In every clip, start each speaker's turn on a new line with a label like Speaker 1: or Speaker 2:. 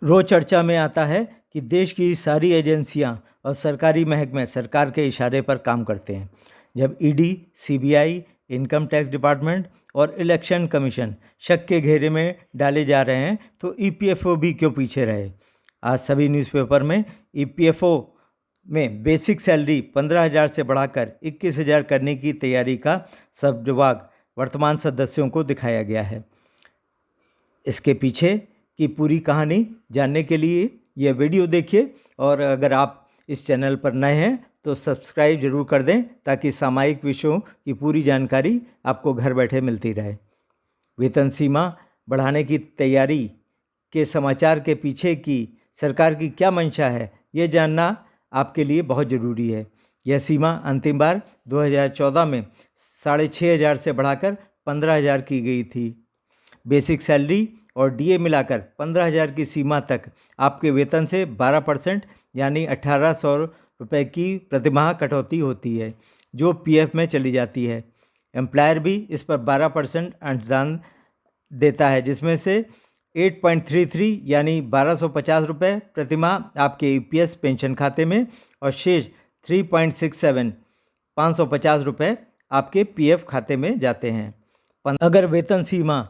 Speaker 1: रोज चर्चा में आता है कि देश की सारी एजेंसियां और सरकारी महकमे सरकार के इशारे पर काम करते हैं। जब ED, CBI, income tax department और इलेक्शन कमीशन शक के घेरे में डाले जा रहे हैं तो ईपीएफओ भी क्यों पीछे रहे। आज सभी न्यूज़पेपर में ईपीएफओ में बेसिक सैलरी 15,000 से बढ़ाकर 21,000 करने की तैयारी का सब्जवाग वर्तमान सदस्यों को दिखाया गया है। इसके पीछे की पूरी कहानी जानने के लिए यह वीडियो देखिए और अगर आप इस चैनल पर नए हैं तो सब्सक्राइब जरूर कर दें ताकि सामायिक विषयों की पूरी जानकारी आपको घर बैठे मिलती रहे। वेतन सीमा बढ़ाने की तैयारी के समाचार के पीछे की सरकार की क्या मंशा है, ये जानना आपके लिए बहुत ज़रूरी है। यह सीमा अंतिम बार 2014 में 6,500 से बढ़ाकर 15,000 की गई थी। बेसिक सैलरी और डीए मिलाकर 15,000 की सीमा तक आपके वेतन से 12% यानी 1,800 रुपये की प्रतिमाह कटौती होती है जो पीएफ में चली जाती है। एम्प्लॉयर भी इस पर 12% अंशदान देता है जिसमें से 8.33 यानी 1,250 रुपये प्रतिमाह आपके ईपीएस पेंशन खाते में और शेष 3.67 550 रुपये आपके पीएफ खाते में जाते हैं। अगर वेतन सीमा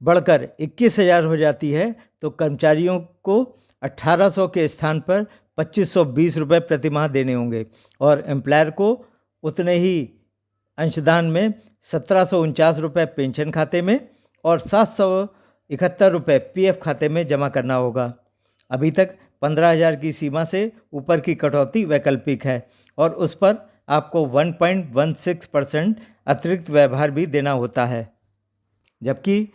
Speaker 1: बढ़कर 21,000 हो जाती है तो कर्मचारियों को 1,800 के स्थान पर 2,520 रुपये प्रतिमाह देने होंगे और एम्प्लॉयर को उतने ही अंशदान में 1,749 रुपये पेंशन खाते में और 771 रुपये पीएफ खाते में जमा करना होगा। अभी तक 15,000 की सीमा से ऊपर की कटौती वैकल्पिक है और उस पर आपको 1.16% अतिरिक्त व्यवहार भी देना होता है, जबकि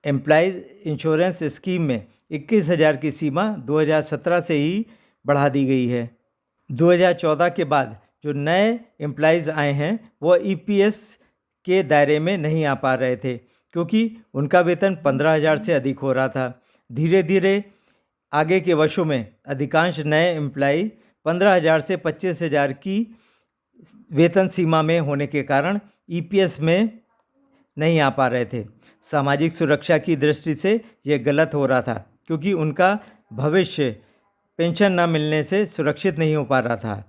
Speaker 1: एम्प्लॉयज़ इंश्योरेंस स्कीम में 21,000 की सीमा 2017 से ही बढ़ा दी गई है। 2014 के बाद जो नए एम्प्लॉयज़ आए हैं वो ईपीएस के दायरे में नहीं आ पा रहे थे क्योंकि उनका वेतन 15,000 से अधिक हो रहा था। धीरे धीरे आगे के वर्षों में अधिकांश नए एम्प्लॉय 15,000 से 25,000 की वेतन सीमा में होने के कारण ईपीएस में नहीं आ पा रहे थे। सामाजिक सुरक्षा की दृष्टि से ये गलत हो रहा था क्योंकि उनका भविष्य पेंशन न मिलने से सुरक्षित नहीं हो पा रहा था।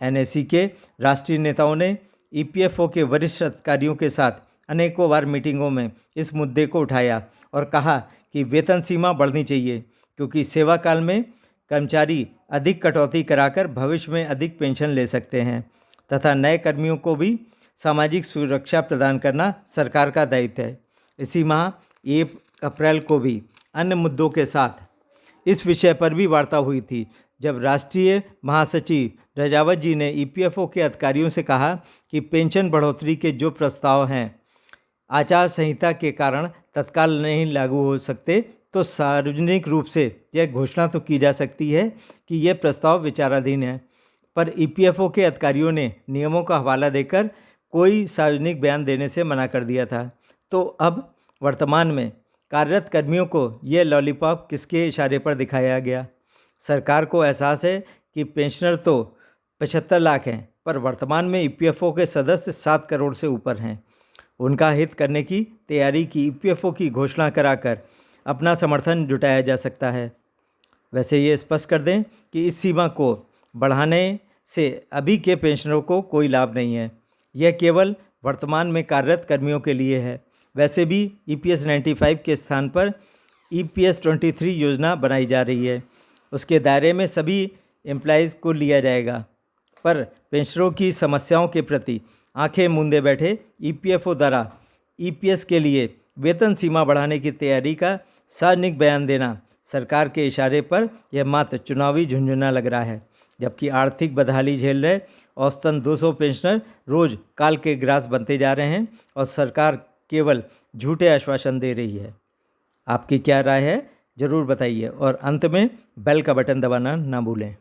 Speaker 1: एनएससी के राष्ट्रीय नेताओं ने ईपीएफओ के वरिष्ठ अधिकारियों के साथ अनेकों बार मीटिंगों में इस मुद्दे को उठाया और कहा कि वेतन सीमा बढ़नी चाहिए क्योंकि सेवा काल में कर्मचारी अधिक कटौती कराकर भविष्य में अधिक पेंशन ले सकते हैं तथा नए कर्मियों को भी सामाजिक सुरक्षा प्रदान करना सरकार का दायित्व है। इसी माह 1 अप्रैल को भी अन्य मुद्दों के साथ इस विषय पर भी वार्ता हुई थी जब राष्ट्रीय महासचिव रजावत जी ने ईपीएफओ के अधिकारियों से कहा कि पेंशन बढ़ोतरी के जो प्रस्ताव हैं आचार संहिता के कारण तत्काल नहीं लागू हो सकते तो सार्वजनिक रूप से यह घोषणा तो की जा सकती है कि यह प्रस्ताव विचाराधीन है, पर ईपीएफओ के अधिकारियों ने नियमों का हवाला देकर कोई सार्वजनिक बयान देने से मना कर दिया था। तो अब वर्तमान में कार्यरत कर्मियों को यह लॉलीपॉप किसके इशारे पर दिखाया गया। सरकार को एहसास है कि पेंशनर तो 75 लाख हैं पर वर्तमान में ईपीएफओ के सदस्य 7 करोड़ से ऊपर हैं। उनका हित करने की तैयारी की ईपीएफओ की घोषणा कराकर अपना समर्थन जुटाया जा सकता है। वैसे ये स्पष्ट कर दें कि इस सीमा को बढ़ाने से अभी के पेंशनरों को कोई लाभ नहीं है, यह केवल वर्तमान में कार्यरत कर्मियों के लिए है। वैसे भी ईपीएस 95 के स्थान पर ईपीएस 23 योजना बनाई जा रही है, उसके दायरे में सभी एम्प्लॉयज़ को लिया जाएगा, पर पेंशनरों की समस्याओं के प्रति आंखें मूंदे बैठे ईपीएफओ द्वारा ईपीएस के लिए वेतन सीमा बढ़ाने की तैयारी का सार्वजनिक बयान देना सरकार के इशारे पर यह मात्र चुनावी झुंझुना लग रहा है, जबकि आर्थिक बदहाली झेल रहे औसतन 200 पेंशनर रोज काल के ग्रास बनते जा रहे हैं और सरकार केवल झूठे आश्वासन दे रही है। आपकी क्या राय है ज़रूर बताइए और अंत में बेल का बटन दबाना ना भूलें।